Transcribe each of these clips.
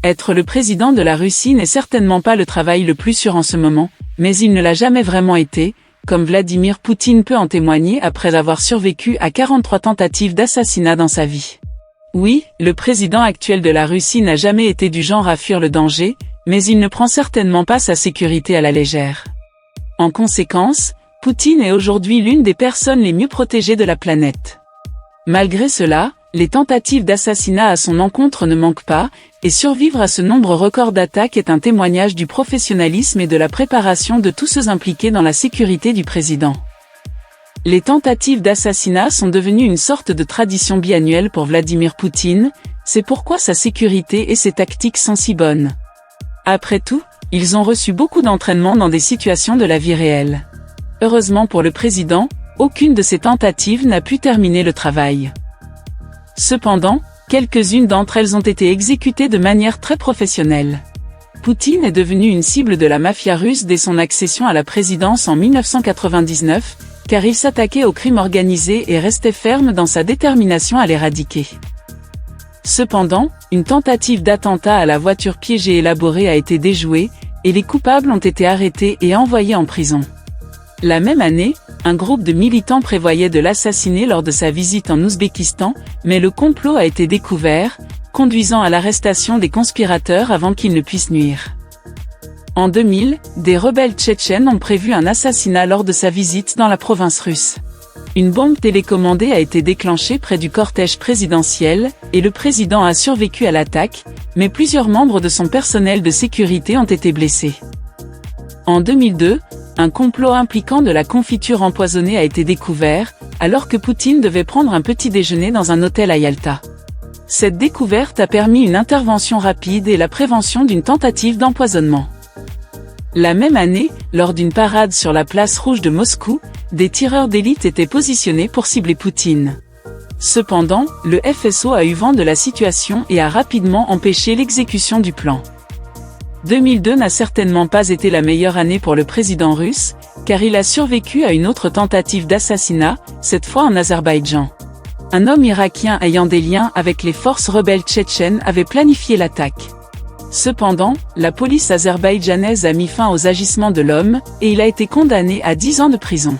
Être le président de la Russie n'est certainement pas le travail le plus sûr en ce moment, mais il ne l'a jamais vraiment été, comme Vladimir Poutine peut en témoigner après avoir survécu à 43 tentatives d'assassinat dans sa vie. Oui, le président actuel de la Russie n'a jamais été du genre à fuir le danger, mais il ne prend certainement pas sa sécurité à la légère. En conséquence, Poutine est aujourd'hui l'une des personnes les mieux protégées de la planète. Malgré cela, les tentatives d'assassinat à son encontre ne manquent pas, et survivre à ce nombre record d'attaques est un témoignage du professionnalisme et de la préparation de tous ceux impliqués dans la sécurité du président. Les tentatives d'assassinat sont devenues une sorte de tradition biannuelle pour Vladimir Poutine, c'est pourquoi sa sécurité et ses tactiques sont si bonnes. Après tout, ils ont reçu beaucoup d'entraînement dans des situations de la vie réelle. Heureusement pour le président, aucune de ces tentatives n'a pu terminer le travail. Cependant, quelques-unes d'entre elles ont été exécutées de manière très professionnelle. Poutine est devenu une cible de la mafia russe dès son accession à la présidence en 1999, car il s'attaquait au crime organisé et restait ferme dans sa détermination à l'éradiquer. Cependant, une tentative d'attentat à la voiture piégée élaborée a été déjouée, et les coupables ont été arrêtés et envoyés en prison. La même année, un groupe de militants prévoyait de l'assassiner lors de sa visite en Ouzbékistan, mais le complot a été découvert, conduisant à l'arrestation des conspirateurs avant qu'ils ne puissent nuire. En 2000, des rebelles tchétchènes ont prévu un assassinat lors de sa visite dans la province russe. Une bombe télécommandée a été déclenchée près du cortège présidentiel, et le président a survécu à l'attaque, mais plusieurs membres de son personnel de sécurité ont été blessés. En 2002, un complot impliquant de la confiture empoisonnée a été découvert, alors que Poutine devait prendre un petit déjeuner dans un hôtel à Yalta. Cette découverte a permis une intervention rapide et la prévention d'une tentative d'empoisonnement. La même année, lors d'une parade sur la place rouge de Moscou, des tireurs d'élite étaient positionnés pour cibler Poutine. Cependant, le FSO a eu vent de la situation et a rapidement empêché l'exécution du plan. 2002 n'a certainement pas été la meilleure année pour le président russe, car il a survécu à une autre tentative d'assassinat, cette fois en Azerbaïdjan. Un homme irakien ayant des liens avec les forces rebelles tchétchènes avait planifié l'attaque. Cependant, la police azerbaïdjanaise a mis fin aux agissements de l'homme, et il a été condamné à 10 ans de prison.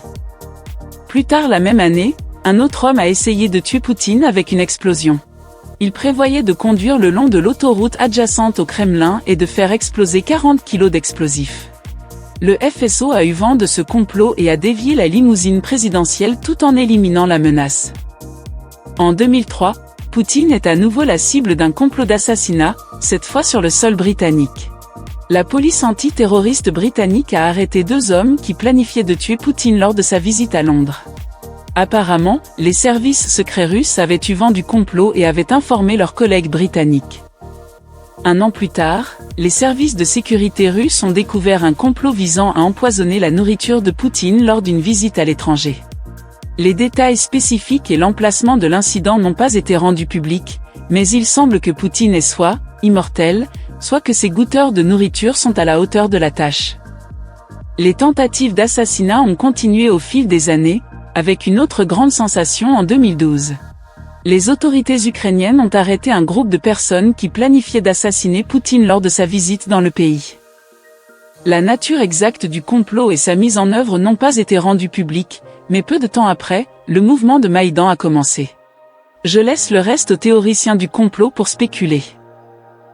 Plus tard la même année, un autre homme a essayé de tuer Poutine avec une explosion. Il prévoyait de conduire le long de l'autoroute adjacente au Kremlin et de faire exploser 40 kilos d'explosifs. Le FSO a eu vent de ce complot et a dévié la limousine présidentielle tout en éliminant la menace. En 2003, Poutine est à nouveau la cible d'un complot d'assassinat, cette fois sur le sol britannique. La police antiterroriste britannique a arrêté 2 hommes qui planifiaient de tuer Poutine lors de sa visite à Londres. Apparemment, les services secrets russes avaient eu vent du complot et avaient informé leurs collègues britanniques. Un an plus tard, les services de sécurité russes ont découvert un complot visant à empoisonner la nourriture de Poutine lors d'une visite à l'étranger. Les détails spécifiques et l'emplacement de l'incident n'ont pas été rendus publics, mais il semble que Poutine est soit immortel, soit que ses goûteurs de nourriture sont à la hauteur de la tâche. Les tentatives d'assassinat ont continué au fil des années, avec une autre grande sensation en 2012. Les autorités ukrainiennes ont arrêté un groupe de personnes qui planifiaient d'assassiner Poutine lors de sa visite dans le pays. La nature exacte du complot et sa mise en œuvre n'ont pas été rendues publiques, mais peu de temps après, le mouvement de Maïdan a commencé. Je laisse le reste aux théoriciens du complot pour spéculer.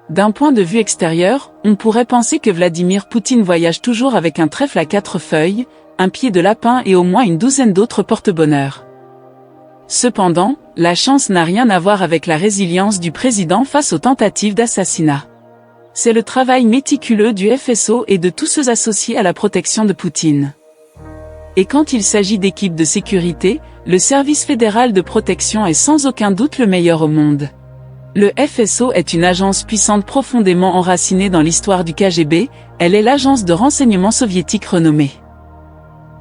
D'un point de vue extérieur, on pourrait penser que Vladimir Poutine voyage toujours avec un trèfle à 4 feuilles, un pied de lapin et au moins une douzaine d'autres porte-bonheur. Cependant, la chance n'a rien à voir avec la résilience du président face aux tentatives d'assassinat. C'est le travail méticuleux du FSO et de tous ceux associés à la protection de Poutine. Et quand il s'agit d'équipes de sécurité, le service fédéral de protection est sans aucun doute le meilleur au monde. Le FSO est une agence puissante profondément enracinée dans l'histoire du KGB, elle est l'agence de renseignement soviétique renommée.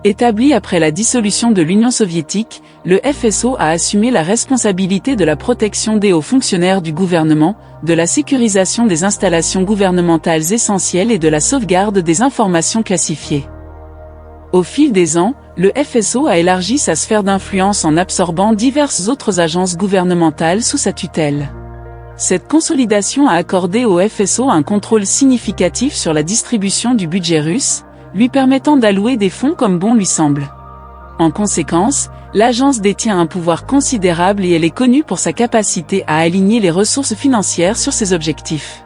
Établi après la dissolution de l'Union soviétique, le FSO a assumé la responsabilité de la protection des hauts fonctionnaires du gouvernement, de la sécurisation des installations gouvernementales essentielles et de la sauvegarde des informations classifiées. Au fil des ans, le FSO a élargi sa sphère d'influence en absorbant diverses autres agences gouvernementales sous sa tutelle. Cette consolidation a accordé au FSO un contrôle significatif sur la distribution du budget russe, lui permettant d'allouer des fonds comme bon lui semble. En conséquence, l'agence détient un pouvoir considérable et elle est connue pour sa capacité à aligner les ressources financières sur ses objectifs.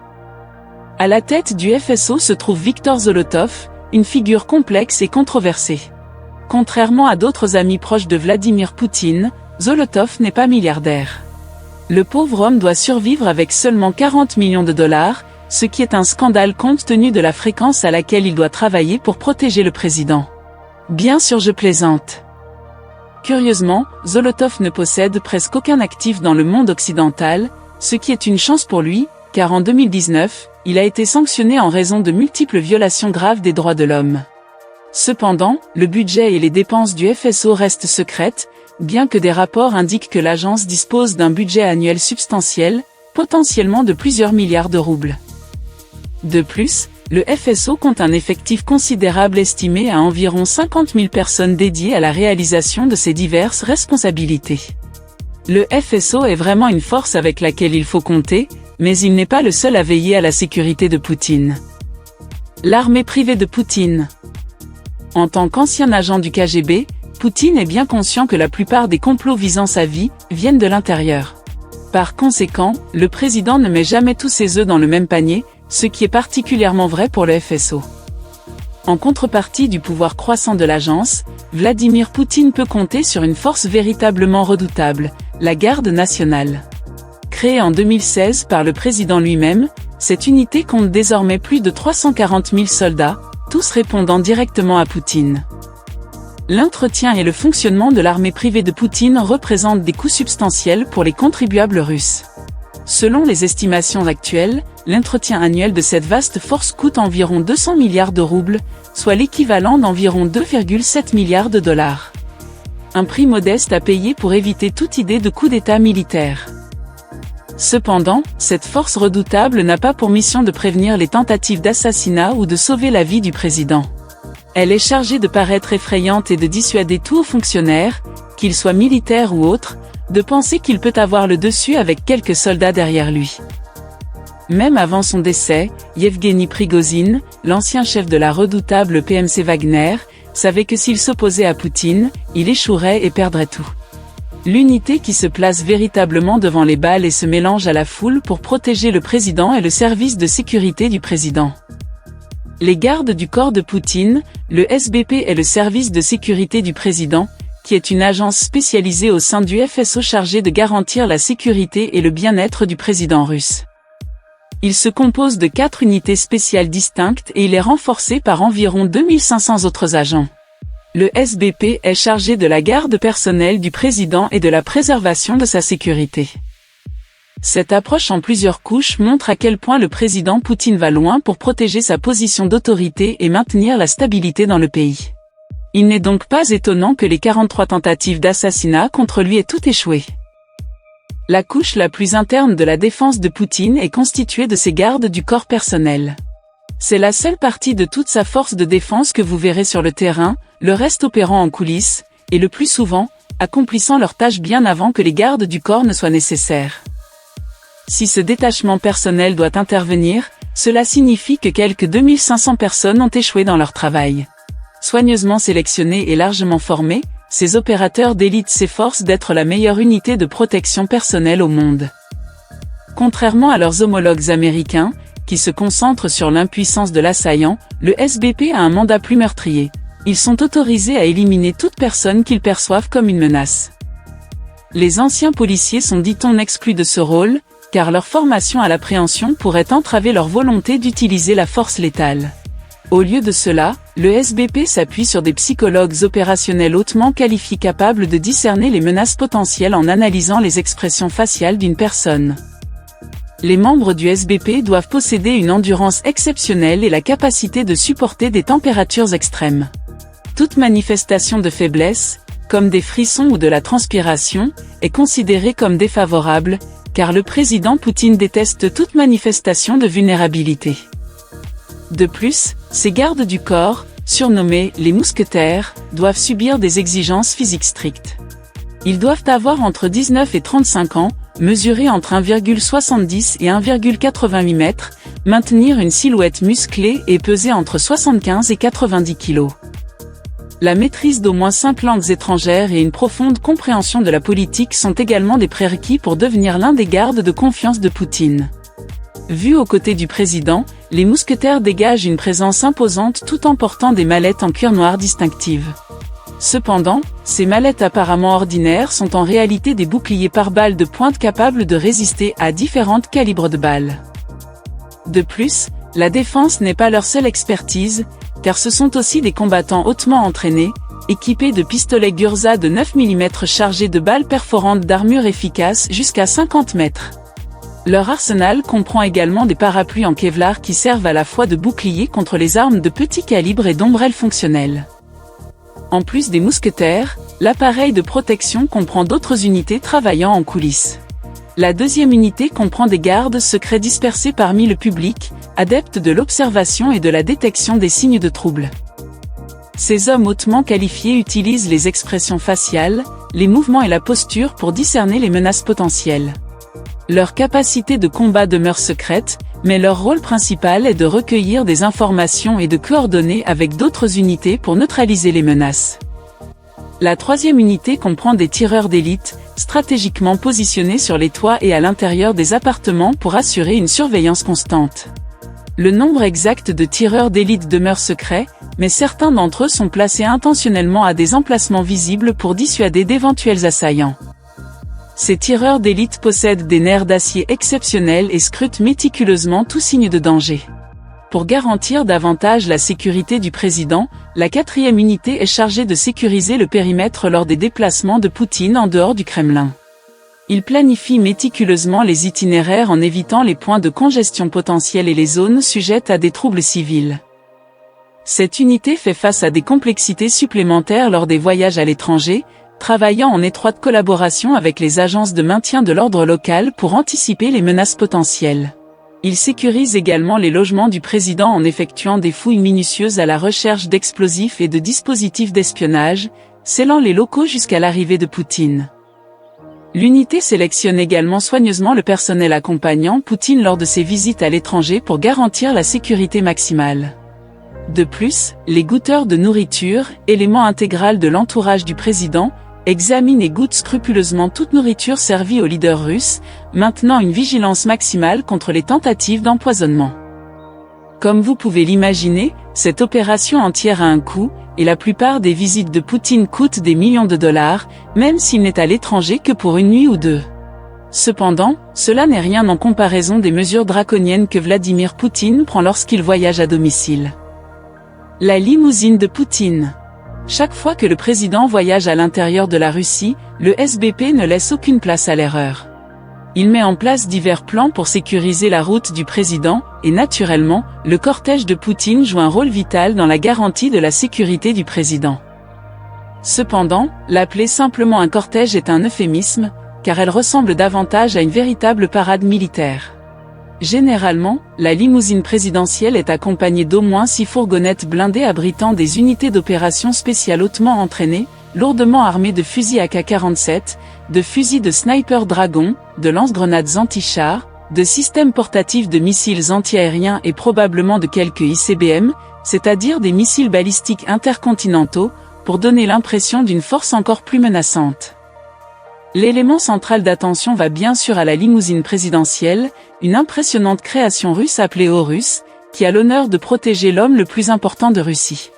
À la tête du FSO se trouve Viktor Zolotov, une figure complexe et controversée. Contrairement à d'autres amis proches de Vladimir Poutine, Zolotov n'est pas milliardaire. Le pauvre homme doit survivre avec seulement 40 millions de dollars, ce qui est un scandale compte tenu de la fréquence à laquelle il doit travailler pour protéger le président. Bien sûr, je plaisante. Curieusement, Zolotov ne possède presque aucun actif dans le monde occidental, ce qui est une chance pour lui, car en 2019, il a été sanctionné en raison de multiples violations graves des droits de l'homme. Cependant, le budget et les dépenses du FSO restent secrètes, bien que des rapports indiquent que l'agence dispose d'un budget annuel substantiel, potentiellement de plusieurs milliards de roubles. De plus, le FSO compte un effectif considérable estimé à environ 50 000 personnes dédiées à la réalisation de ses diverses responsabilités. Le FSO est vraiment une force avec laquelle il faut compter, mais il n'est pas le seul à veiller à la sécurité de Poutine. L'armée privée de Poutine. En tant qu'ancien agent du KGB, Poutine est bien conscient que la plupart des complots visant sa vie viennent de l'intérieur. Par conséquent, le président ne met jamais tous ses œufs dans le même panier, ce qui est particulièrement vrai pour le FSO. En contrepartie du pouvoir croissant de l'agence, Vladimir Poutine peut compter sur une force véritablement redoutable, la Garde nationale. Créée en 2016 par le président lui-même, cette unité compte désormais plus de 340 000 soldats, tous répondant directement à Poutine. L'entretien et le fonctionnement de l'armée privée de Poutine représentent des coûts substantiels pour les contribuables russes. Selon les estimations actuelles, l'entretien annuel de cette vaste force coûte environ 200 milliards de roubles, soit l'équivalent d'environ 2,7 milliards de dollars. Un prix modeste à payer pour éviter toute idée de coup d'État militaire. Cependant, cette force redoutable n'a pas pour mission de prévenir les tentatives d'assassinat ou de sauver la vie du président. Elle est chargée de paraître effrayante et de dissuader tout haut fonctionnaire, qu'il soit militaire ou autre, de penser qu'il peut avoir le dessus avec quelques soldats derrière lui. Même avant son décès, Yevgeny Prigozhin, l'ancien chef de la redoutable PMC Wagner, savait que s'il s'opposait à Poutine, il échouerait et perdrait tout. L'unité qui se place véritablement devant les balles et se mélange à la foule pour protéger le président est le service de sécurité du président. Les gardes du corps de Poutine, le SBP est le service de sécurité du président, qui est une agence spécialisée au sein du FSO chargée de garantir la sécurité et le bien-être du président russe. Il se compose de 4 unités spéciales distinctes et il est renforcé par environ 2500 autres agents. Le SBP est chargé de la garde personnelle du président et de la préservation de sa sécurité. Cette approche en plusieurs couches montre à quel point le président Poutine va loin pour protéger sa position d'autorité et maintenir la stabilité dans le pays. Il n'est donc pas étonnant que les 43 tentatives d'assassinat contre lui aient toutes échoué. La couche la plus interne de la défense de Poutine est constituée de ses gardes du corps personnel. C'est la seule partie de toute sa force de défense que vous verrez sur le terrain, le reste opérant en coulisses, et le plus souvent, accomplissant leurs tâches bien avant que les gardes du corps ne soient nécessaires. Si ce détachement personnel doit intervenir, cela signifie que quelques 2500 personnes ont échoué dans leur travail. Soigneusement sélectionnés et largement formés, ces opérateurs d'élite s'efforcent d'être la meilleure unité de protection personnelle au monde. Contrairement à leurs homologues américains, qui se concentrent sur l'impuissance de l'assaillant, le SBP a un mandat plus meurtrier. Ils sont autorisés à éliminer toute personne qu'ils perçoivent comme une menace. Les anciens policiers sont, dit-on, exclus de ce rôle, car leur formation à l'appréhension pourrait entraver leur volonté d'utiliser la force létale. Au lieu de cela, le SBP s'appuie sur des psychologues opérationnels hautement qualifiés capables de discerner les menaces potentielles en analysant les expressions faciales d'une personne. Les membres du SBP doivent posséder une endurance exceptionnelle et la capacité de supporter des températures extrêmes. Toute manifestation de faiblesse, comme des frissons ou de la transpiration, est considérée comme défavorable, car le président Poutine déteste toute manifestation de vulnérabilité. De plus, ces gardes du corps, surnommés les mousquetaires, doivent subir des exigences physiques strictes. Ils doivent avoir entre 19 et 35 ans, mesurer entre 1,70 et 1,88 mètres, maintenir une silhouette musclée et peser entre 75 et 90 kg. La maîtrise d'au moins 5 langues étrangères et une profonde compréhension de la politique sont également des prérequis pour devenir l'un des gardes de confiance de Poutine. Vus aux côtés du président, les mousquetaires dégagent une présence imposante tout en portant des mallettes en cuir noir distinctives. Cependant, ces mallettes apparemment ordinaires sont en réalité des boucliers pare-balles de pointe capables de résister à différents calibres de balles. De plus, la défense n'est pas leur seule expertise, car ce sont aussi des combattants hautement entraînés, équipés de pistolets Gurza de 9 mm chargés de balles perforantes d'armure efficaces jusqu'à 50 mètres. Leur arsenal comprend également des parapluies en Kevlar qui servent à la fois de bouclier contre les armes de petit calibre et d'ombrelles fonctionnelles. En plus des mousquetaires, l'appareil de protection comprend d'autres unités travaillant en coulisses. La deuxième unité comprend des gardes secrets dispersés parmi le public, adeptes de l'observation et de la détection des signes de trouble. Ces hommes hautement qualifiés utilisent les expressions faciales, les mouvements et la posture pour discerner les menaces potentielles. Leur capacité de combat demeure secrète, mais leur rôle principal est de recueillir des informations et de coordonner avec d'autres unités pour neutraliser les menaces. La troisième unité comprend des tireurs d'élite, stratégiquement positionnés sur les toits et à l'intérieur des appartements pour assurer une surveillance constante. Le nombre exact de tireurs d'élite demeure secret, mais certains d'entre eux sont placés intentionnellement à des emplacements visibles pour dissuader d'éventuels assaillants. Ces tireurs d'élite possèdent des nerfs d'acier exceptionnels et scrutent méticuleusement tout signe de danger. Pour garantir davantage la sécurité du président, la 4e unité est chargée de sécuriser le périmètre lors des déplacements de Poutine en dehors du Kremlin. Il planifie méticuleusement les itinéraires en évitant les points de congestion potentiels et les zones sujettes à des troubles civils. Cette unité fait face à des complexités supplémentaires lors des voyages à l'étranger, travaillant en étroite collaboration avec les agences de maintien de l'ordre local pour anticiper les menaces potentielles. Il sécurise également les logements du président en effectuant des fouilles minutieuses à la recherche d'explosifs et de dispositifs d'espionnage, scellant les locaux jusqu'à l'arrivée de Poutine. L'unité sélectionne également soigneusement le personnel accompagnant Poutine lors de ses visites à l'étranger pour garantir la sécurité maximale. De plus, les goûteurs de nourriture, élément intégral de l'entourage du président, examinent et goûtent scrupuleusement toute nourriture servie aux leaders russes, maintenant une vigilance maximale contre les tentatives d'empoisonnement. Comme vous pouvez l'imaginer, cette opération entière a un coût, et la plupart des visites de Poutine coûtent des millions de dollars, même s'il n'est à l'étranger que pour une nuit ou deux. Cependant, cela n'est rien en comparaison des mesures draconiennes que Vladimir Poutine prend lorsqu'il voyage à domicile. La limousine de Poutine. Chaque fois que le président voyage à l'intérieur de la Russie, le SBP ne laisse aucune place à l'erreur. Il met en place divers plans pour sécuriser la route du président, et naturellement, le cortège de Poutine joue un rôle vital dans la garantie de la sécurité du président. Cependant, l'appeler simplement un cortège est un euphémisme, car elle ressemble davantage à une véritable parade militaire. Généralement, la limousine présidentielle est accompagnée d'au moins 6 fourgonnettes blindées abritant des unités d'opération spéciales hautement entraînées, lourdement armées de fusils AK-47, de fusils de sniper Dragon, de lance-grenades anti-chars, de systèmes portatifs de missiles antiaériens et probablement de quelques ICBM, c'est-à-dire des missiles balistiques intercontinentaux, pour donner l'impression d'une force encore plus menaçante. L'élément central d'attention va bien sûr à la limousine présidentielle, une impressionnante création russe appelée Horus, qui a l'honneur de protéger l'homme le plus important de Russie.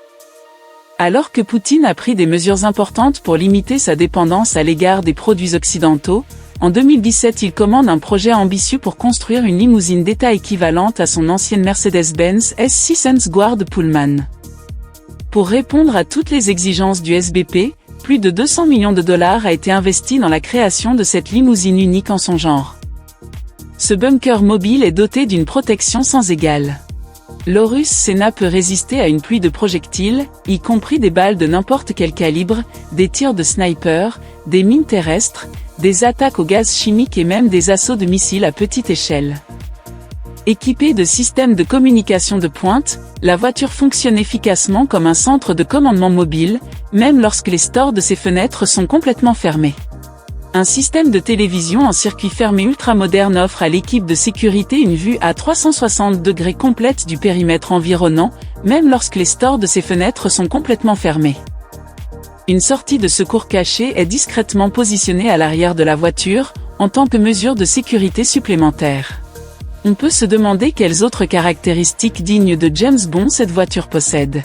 Alors que Poutine a pris des mesures importantes pour limiter sa dépendance à l'égard des produits occidentaux, en 2017 il commande un projet ambitieux pour construire une limousine d'État équivalente à son ancienne Mercedes-Benz S6 Guard Pullman. Pour répondre à toutes les exigences du SBP, plus de 200 millions de dollars a été investi dans la création de cette limousine unique en son genre. Ce bunker mobile est doté d'une protection sans égale. L'Horus Sena peut résister à une pluie de projectiles, y compris des balles de n'importe quel calibre, des tirs de sniper, des mines terrestres, des attaques au gaz chimique et même des assauts de missiles à petite échelle. Équipée de systèmes de communication de pointe, la voiture fonctionne efficacement comme un centre de commandement mobile, même lorsque les stores de ses fenêtres sont complètement fermés. Un système de télévision en circuit fermé ultramoderne offre à l'équipe de sécurité une vue à 360 degrés complète du périmètre environnant, même lorsque les stores de ces fenêtres sont complètement fermés. Une sortie de secours cachée est discrètement positionnée à l'arrière de la voiture, en tant que mesure de sécurité supplémentaire. On peut se demander quelles autres caractéristiques dignes de James Bond cette voiture possède.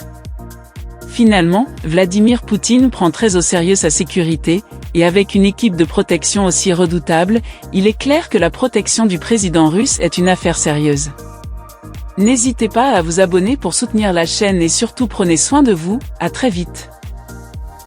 Finalement, Vladimir Poutine prend très au sérieux sa sécurité, et avec une équipe de protection aussi redoutable, il est clair que la protection du président russe est une affaire sérieuse. N'hésitez pas à vous abonner pour soutenir la chaîne et surtout prenez soin de vous, à très vite.